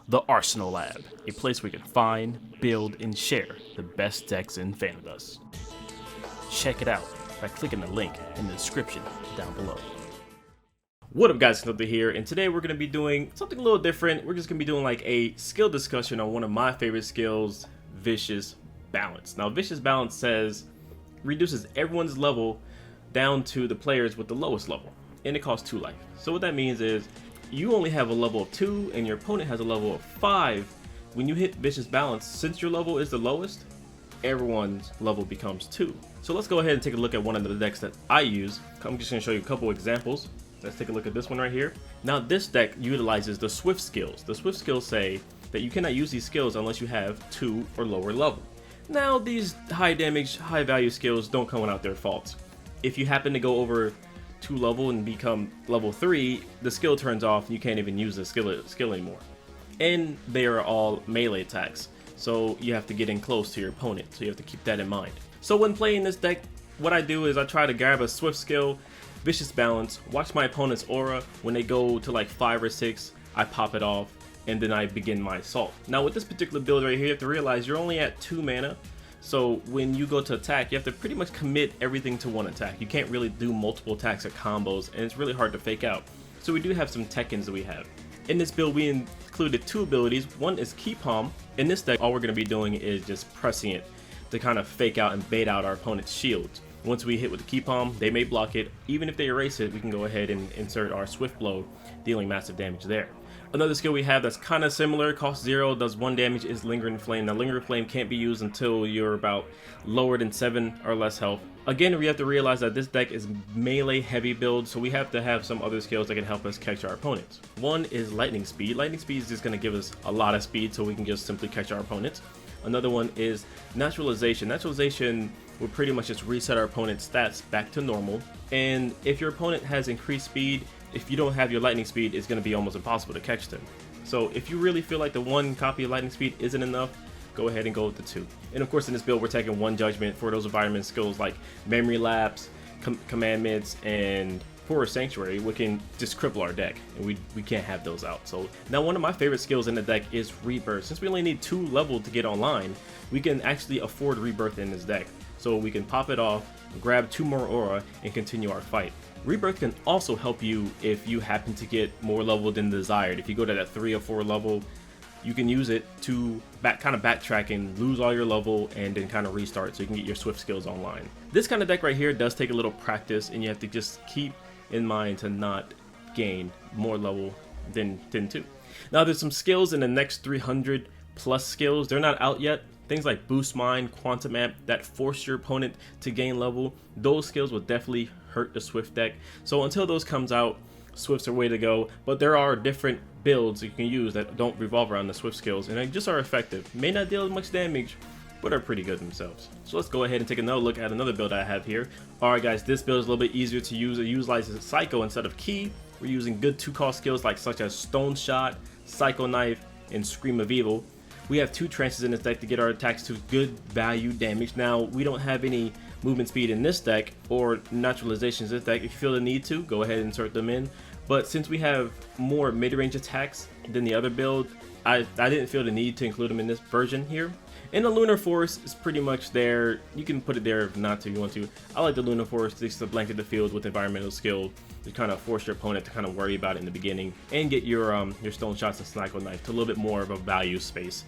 the Arsenal Lab, a place where you can find, build, and share the best decks in Fanadust. Check it out by clicking the link in the description down below. What up guys, Knubby here, and today we're going to be doing something a little different. We're just going to be doing like a skill discussion on one of my favorite skills, Vicious Balance. Now Vicious Balance says, reduces everyone's level down to the players with the lowest level, and it costs 2 life. So what that means is, you only have a level of 2 and your opponent has a level of 5. When you hit Vicious Balance, since your level is the lowest, everyone's level becomes 2. So let's go ahead and take a look at one of the decks that I use. I'm just going to show you a couple examples. Let's take a look at this one right here. Now this deck utilizes the Swift skills. The Swift skills say that you cannot use these skills unless you have 2 or lower level. Now these high damage, high value skills don't come without their faults. If you happen to go over 2 level and become level 3, the skill turns off and you can't even use the skill anymore. And they are all melee attacks, so you have to get in close to your opponent, so you have to keep that in mind. So when playing this deck, what I do is I try to grab a Swift skill, Vicious Balance, watch my opponent's aura. When they go to like 5 or 6, I pop it off, and then I begin my assault. Now with this particular build right here, you have to realize you're only at 2 mana. So when you go to attack, you have to pretty much commit everything to one attack. You can't really do multiple attacks or combos, and it's really hard to fake out. So we do have some tech-ins that we have. In this build, we included 2 abilities. One is Key Palm. In this deck, all we're going to be doing is just pressing it to kind of fake out and bait out our opponent's shields. Once we hit with the Key Palm, they may block it. Even if they erase it, we can go ahead and insert our Swift Blow, dealing massive damage there. Another skill we have that's kind of similar, costs 0, does 1 damage, is Lingering Flame. Now Lingering Flame can't be used until you're about lower than 7 or less health. Again, we have to realize that this deck is melee heavy build, so we have to have some other skills that can help us catch our opponents. One is Lightning Speed. Lightning Speed is just going to give us a lot of speed so we can just simply catch our opponents. Another one is Naturalization. Naturalization will pretty much just reset our opponent's stats back to normal. And if your opponent has increased speed, if you don't have your lightning speed, it's going to be almost impossible to catch them. So if you really feel like the 1 copy of lightning speed isn't enough, go ahead and go with the 2. And of course in this build we're taking 1 judgment for those environment skills like Memory Lapse, Commandments, and Forest Sanctuary. We can just cripple our deck, and we can't have those out. So now one of my favorite skills in the deck is Rebirth. Since we only need 2 level to get online, we can actually afford Rebirth in this deck. So we can pop it off, grab 2 more aura, and continue our fight. Rebirth can also help you if you happen to get more level than desired. If you go to that 3 or 4 level, you can use it to kind of backtrack and lose all your level and then kind of restart so you can get your Swift skills online. This kind of deck right here does take a little practice, and you have to just keep in mind to not gain more level than 2. Now there's some skills in the next 300 plus skills. They're not out yet. Things like Boost Mind, Quantum Amp, that force your opponent to gain level. Those skills will definitely hurt the Swift deck. So until those comes out, Swifts are way to go. But there are different builds you can use that don't revolve around the Swift skills, and they just are effective. May not deal much damage, but are pretty good themselves. So let's go ahead and take another look at another build I have here. Alright guys, this build is a little bit easier to use. It utilizes Psycho instead of Key. We're using good 2-cost skills such as Stone Shot, Psycho Knife, and Scream of Evil. We have 2 trances in this deck to get our attacks to good value damage. Now, we don't have any movement speed in this deck or naturalizations in this deck. If you feel the need to, go ahead and insert them in. But since we have more mid-range attacks than the other build, I didn't feel the need to include them in this version here. And the Lunar Force is pretty much there. You can put it there if not to, if you want to. I like the Lunar Force just to blanket the field with environmental skill to kind of force your opponent to kind of worry about it in the beginning and get your Stone Shots and Psycho Knife to a little bit more of a value space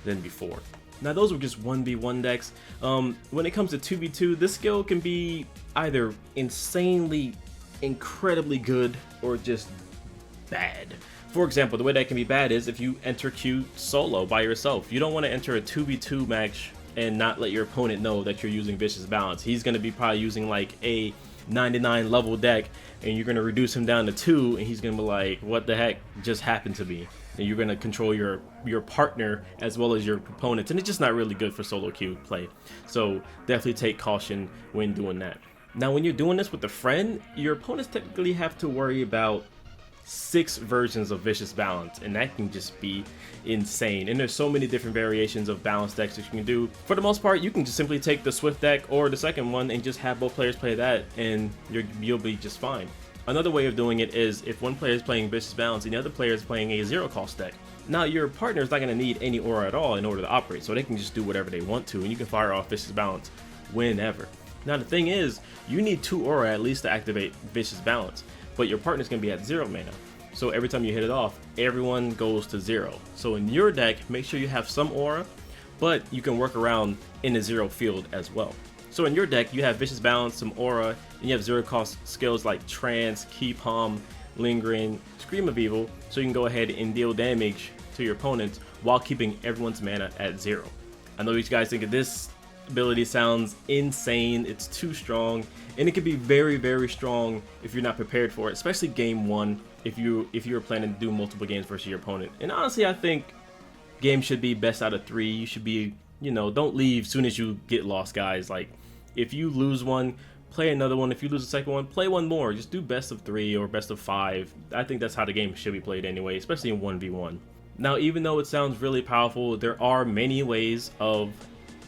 than before. Now those were just 1v1 decks. When it comes to 2v2, this skill can be either insanely, incredibly good or just bad. For example, the way that can be bad is if you enter Q solo by yourself. You don't want to enter a 2v2 match and not let your opponent know that you're using Vicious Balance. He's going to be probably using like a 99 level deck, and you're going to reduce him down to 2, and he's going to be like, what the heck just happened to me? And you're going to control your partner as well as your opponents, and it's just not really good for solo queue play. So definitely take caution when doing that. Now when you're doing this with a friend, your opponents technically have to worry about 6 versions of Vicious Balance, and that can just be insane. And there's so many different variations of balance decks that you can do. For the most part, you can just simply take the Swift deck or the second one and just have both players play that, and you'll be just fine. Another way of doing it is if one player is playing Vicious Balance and the other player is playing a 0-cost deck. Now your partner is not going to need any aura at all in order to operate, so they can just do whatever they want to, and you can fire off Vicious Balance whenever. Now the thing is, you need 2 aura at least to activate Vicious Balance, but your partner's going to be at 0 mana. So every time you hit it off, everyone goes to 0. So in your deck, make sure you have some aura, but you can work around in the 0 field as well. So in your deck, you have Vicious Balance, some aura, and you have 0 cost skills like Trance, Key Palm, Lingering, Scream of Evil, so you can go ahead and deal damage to your opponents while keeping everyone's mana at 0. I know you guys think this ability sounds insane, it's too strong, and it can be very, very strong if you're not prepared for it, especially game 1 if you're planning to do multiple games versus your opponent. And honestly, I think game should be best out of 3. You should be, you know, don't leave soon as you get lost, guys. Like, if you lose one, play another one. If you lose the second one, play one more. Just do best of 3 or best of 5. I think that's how the game should be played anyway, especially in 1v1. Now, even though it sounds really powerful, there are many ways of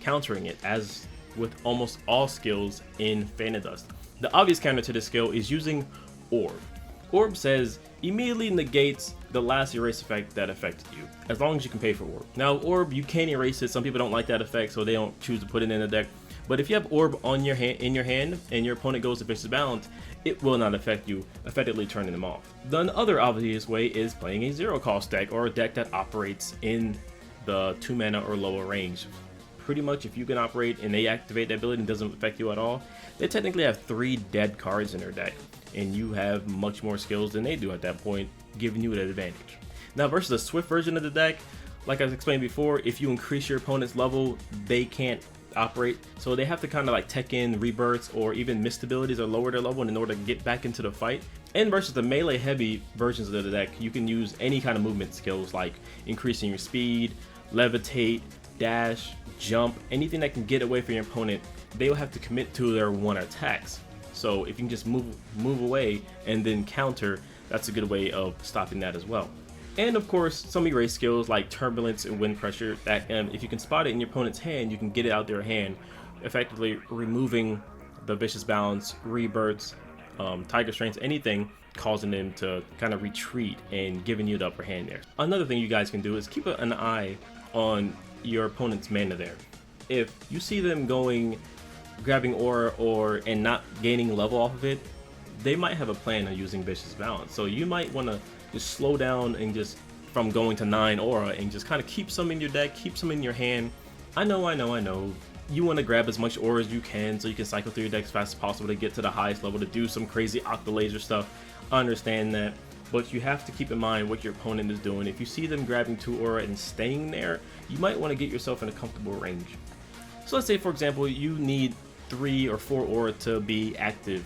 countering it, as with almost all skills in Fan of Dust. The obvious counter to this skill is using Orb. Orb says immediately negates the last erase effect that affected you, as long as you can pay for Orb. Now Orb, you can erase it. Some people don't like that effect, so they don't choose to put it in the deck. But if you have Orb on your hand, and your opponent goes to Vicious Balance, it will not affect you, effectively turning them off. The other obvious way is playing a 0 cost deck, or a deck that operates in the 2 mana or lower range. Pretty much, if you can operate and they activate that ability and it doesn't affect you at all, they technically have 3 dead cards in their deck, and you have much more skills than they do at that point, giving you an advantage. Now versus the Swift version of the deck, like I explained before, if you increase your opponent's level, they can't operate, so they have to kind of like tech in rebirths or even missed abilities or lower their level in order to get back into the fight. And versus the melee heavy versions of the deck, you can use any kind of movement skills like increasing your speed, levitate, dash, jump, anything that can get away from your opponent. They will have to commit to their 1 attacks. So if you can just move away and then counter, that's a good way of stopping that as well. And of course, some erase skills like Turbulence and Wind Pressure, that if you can spot it in your opponent's hand, you can get it out their hand, effectively removing the Vicious Balance, rebirths, Tiger Strengths, anything causing them to kind of retreat and giving you the upper hand there. Another thing you guys can do is keep an eye on your opponent's mana there. If you see them grabbing aura and not gaining level off of it, they might have a plan on using Vicious Balance. So you might want to just slow down and just from going to 9 aura and just kind of keep some in your deck, keep some in your hand. I know. You want to grab as much aura as you can so you can cycle through your deck as fast as possible to get to the highest level to do some crazy Octolaser stuff. I understand that, but you have to keep in mind what your opponent is doing. If you see them grabbing 2 aura and staying there, you might want to get yourself in a comfortable range. So let's say, for example, you need 3 or 4 aura to be active,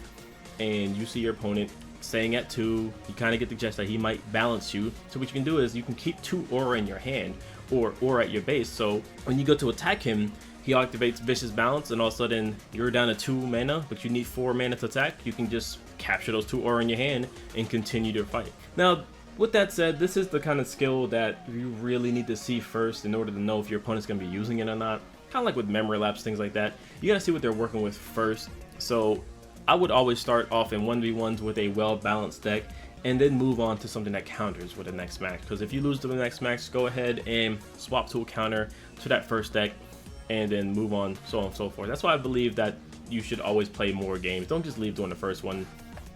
and you see your opponent staying at 2, you kind of get the gist that he might balance you. So what you can do is you can keep 2 aura in your hand, or aura at your base, so when you go to attack him, he activates Vicious Balance, and all of a sudden you're down to 2 mana, but you need 4 mana to attack. You can just capture those 2 aura in your hand and continue to fight. Now, with that said, this is the kind of skill that you really need to see first in order to know if your opponent's going to be using it or not. Kind of like with Memory Lapse, things like that. You got to see what they're working with first. So I would always start off in 1v1s with a well-balanced deck, and then move on to something that counters with the next match. Because if you lose to the next match, go ahead and swap to a counter to that first deck, and then move on, so on and so forth. That's why I believe that you should always play more games. Don't just leave doing the first one.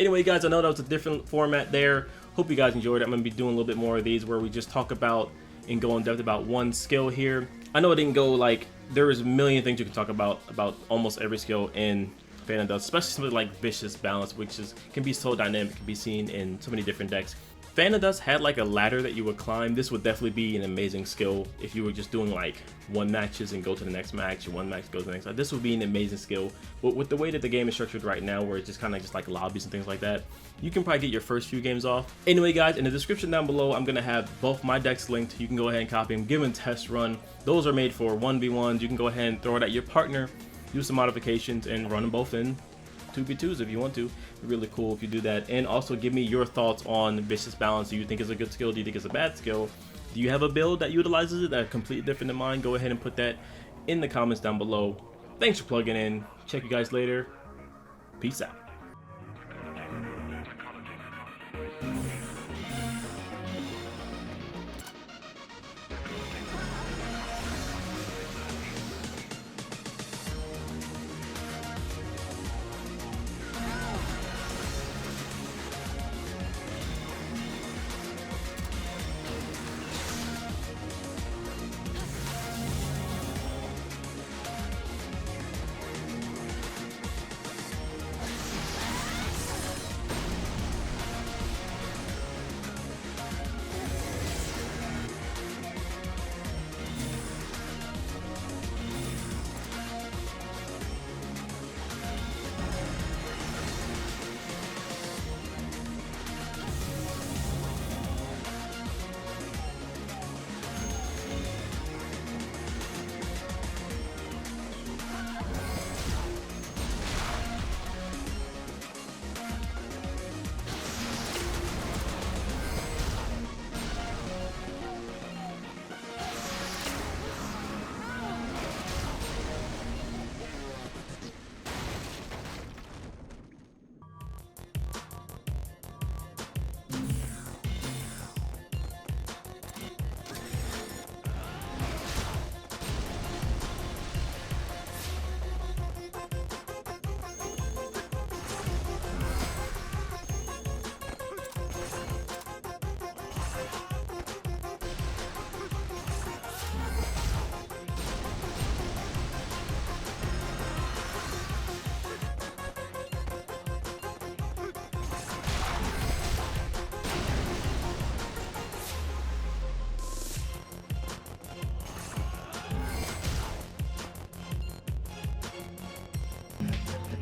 Anyway, guys, I know that was a different format there. Hope you guys enjoyed it. I'm going to be doing a little bit more of these where we just talk about and go in depth about one skill here. I know it didn't go like, there is a million things you can talk about almost every skill in Fan of Dust, especially something like Vicious Balance, which can be so dynamic, can be seen in so many different decks. Fan of Dust had like a ladder that you would climb. This would definitely be an amazing skill if you were just doing like 1 matches and go to the next match, 1 match go to the next match. This would be an amazing skill. But with the way that the game is structured right now, where it's just kind of just like lobbies and things like that, you can probably get your first few games off. Anyway, guys, in the description down below, I'm gonna have both my decks linked. You can go ahead and copy them, give them a test run. Those are made for 1v1s. You can go ahead and throw it at your partner, use some modifications, and run them both in 2v2s if you want to. It'd be really cool if you do that. And also give me your thoughts on Vicious Balance. Do you think it's a good skill? Do you think it's a bad skill? Do you have a build that utilizes it that's completely different than mine? Go ahead and put that in the comments down below. Thanks for plugging in. Check you guys later. Peace out.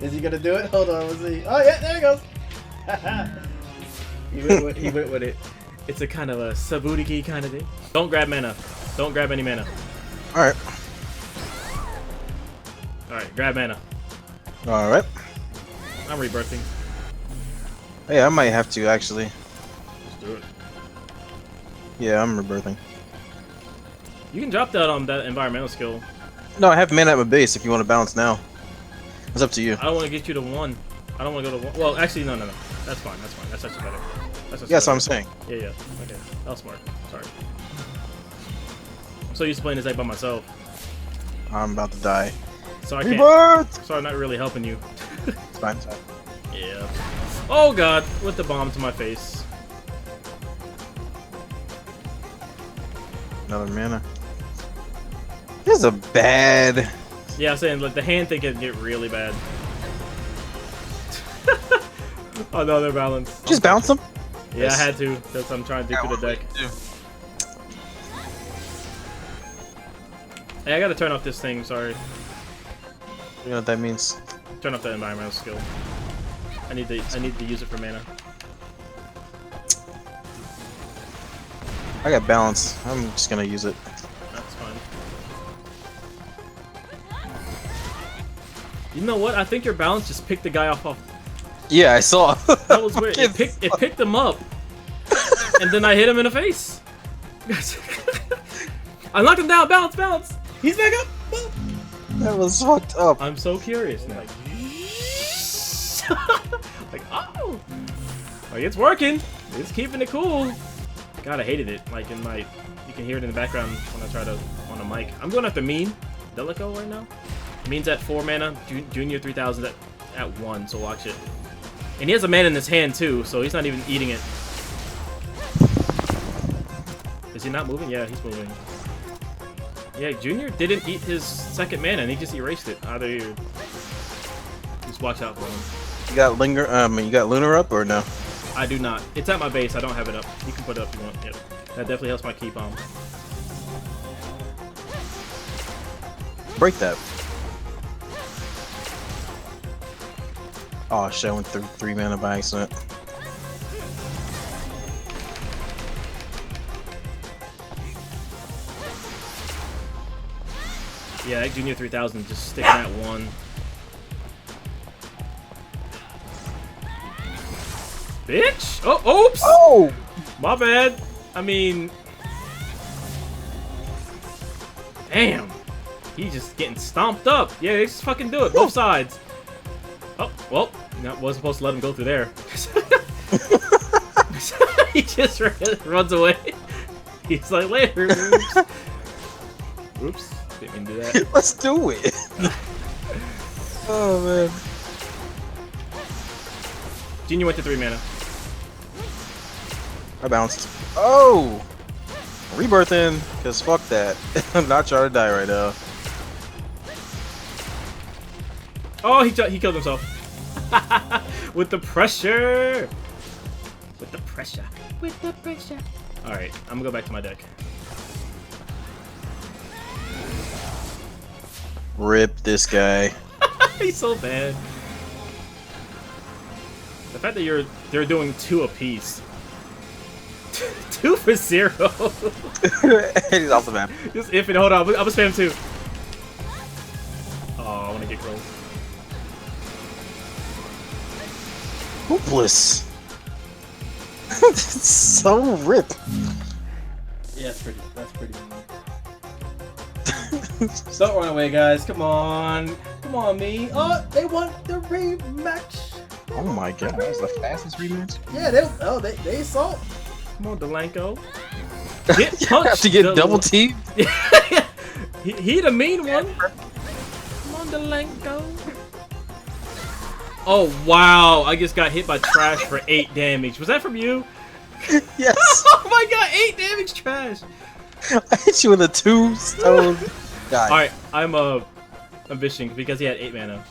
Is he gonna do it? Hold on, let's see. Oh yeah, there he goes. He went with it. It's a kind of a Sabutiki kind of thing. Don't grab mana. Don't grab any mana. Alright. Alright, grab mana. Alright. I'm rebirthing. Hey, I might have to actually. Let's do it. Yeah, I'm rebirthing. You can drop that that environmental skill. No, I have mana at my base if you want to balance now. It's up to you. I don't want to get you to 1. I don't want to go to 1. Well, actually, no. That's fine. That's fine. That's actually better. That's Yes, I'm saying. Yeah. Okay. That was smart. Sorry. I'm so used to playing this deck by myself. I'm about to die. So I can't. Rebirth! So I'm not really helping you. It's fine, it's fine. Yeah. Oh god, with the bomb to my face. Another mana. This is a bad. Yeah, I'm saying like the hand thing can get really bad. Oh no, they're balanced. Just bounce them. Yeah, Yes. I had to because I'm trying to do through the deck. Hey, I gotta turn off this thing. Sorry, You know what that means? turn off the environmental skill. I need to use it for mana. I got balance. I'm just gonna use it. That's fine. You know what? I think your balance just picked the guy off. Yeah, I saw. That was weird. It picked him up, and then I hit him in the face. I knocked him down. Bounce. He's back up. That was fucked up. I'm so curious now. Like, oh, like it's working. It's keeping it cool. God, I hated it. Like in my, you can hear it in the background when I try to on a mic. I'm going after Mean Delico right now. Mean's at 4 mana. Junior 3000 at 1. So watch it. And he has a mana in his hand too, so he's not even eating it. Is he not moving? Yeah, he's moving. Yeah, Junior didn't eat his second mana, and he just erased it out of here. Just watch out for him. You got linger. You got Lunar up or no? I do not. It's at my base. I don't have it up. You can put it up if you want. Yep. That definitely helps my key bomb. Break that. Oh shit! I went through 3 mana by accident. Yeah, that Junior 3000 just sticking at 1. Bitch! Oh, oops! Oh! My bad. I mean... Damn. He's just getting stomped up. Yeah, they just fucking do it. Both sides. Oh, well. Wasn't supposed to let him go through there. He just runs away. He's like, later. Oops. Oops. Didn't mean to do that. Let's do it. Oh man. Junior went to 3 mana. I bounced. Oh! Rebirthing, cause fuck that. I'm not trying to die right now. Oh, he killed himself. With the pressure. With the pressure. With the pressure. All right, I'm gonna go back to my deck. Rip this guy. He's so bad. The fact that they're doing 2 apiece. 2 for 0. He's off the map. Just if it. Hold on, I'm gonna spam 2. Oh, I wanna get close. Hopeless. It's so rip. Yeah, that's pretty. Don't run away, guys. Come on, me. Oh, they want the rematch. Oh my god, that was the fastest rematch. Yeah, they saw. Come on, Delanco. Get You punched. have to get double teamed. He the mean one. Come on, Delanco. Oh wow! I just got hit by trash for 8 damage. Was that from you? Yes. Oh my god! 8 damage, trash. I hit you with a 2-stone. Die. All right, I'm vishing because he had 8 mana.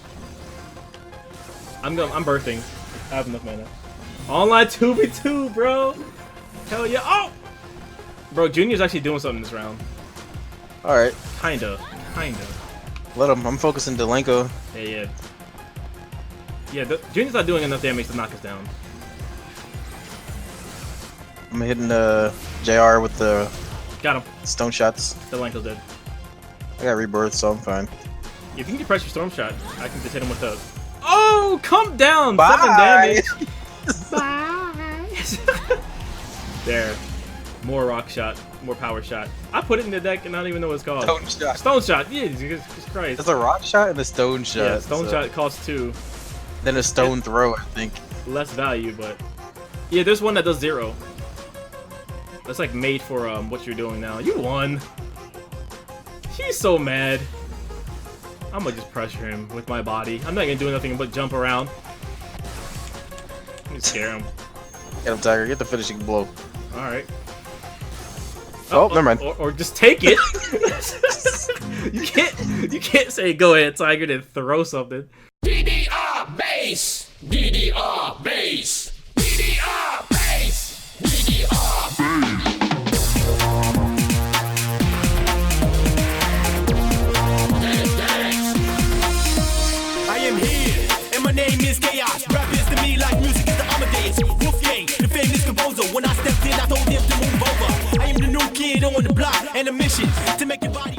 I'm birthing. I have enough mana. Online 2v2, bro. Hell yeah! Oh, bro, Junior's actually doing something this round. All right. Kinda. Let him. I'm focusing Delanco. Yeah. Yeah, Junior's not doing enough damage to knock us down. I'm hitting JR with the Got him. stone shots. The Lanko's dead. I got rebirth, so I'm fine. If you can pressure Storm Shot, I can just hit him with the... Oh, come down! Bye. 7 damage. Bye. There. More rock shot, more power shot. I put it in the deck and I don't even know what it's called. Stone shot. Stone shot. Yeah, Jesus Christ. There's a rock shot and a stone shot. Yeah, stone so- shot costs 2. Then a stone throw, I think. Less value, but... Yeah, there's one that does 0. That's like made for what you're doing now. You won. He's so mad. I'm gonna just pressure him with my body. I'm not gonna do nothing but jump around. Let me scare him. Get him, Tiger. Get the finishing blow. Alright. Oh, never mind. Or just take it. you can't say go ahead, Tiger, then throw something. DDR base! DDR base! DDR base! DDR base! I am here, and my name is Chaos. Rap is to me like music is the Amadeus. Wolfgang, the famous composer. When I stepped in, I told him to move over. I am the new kid on the block, and a mission to make your body.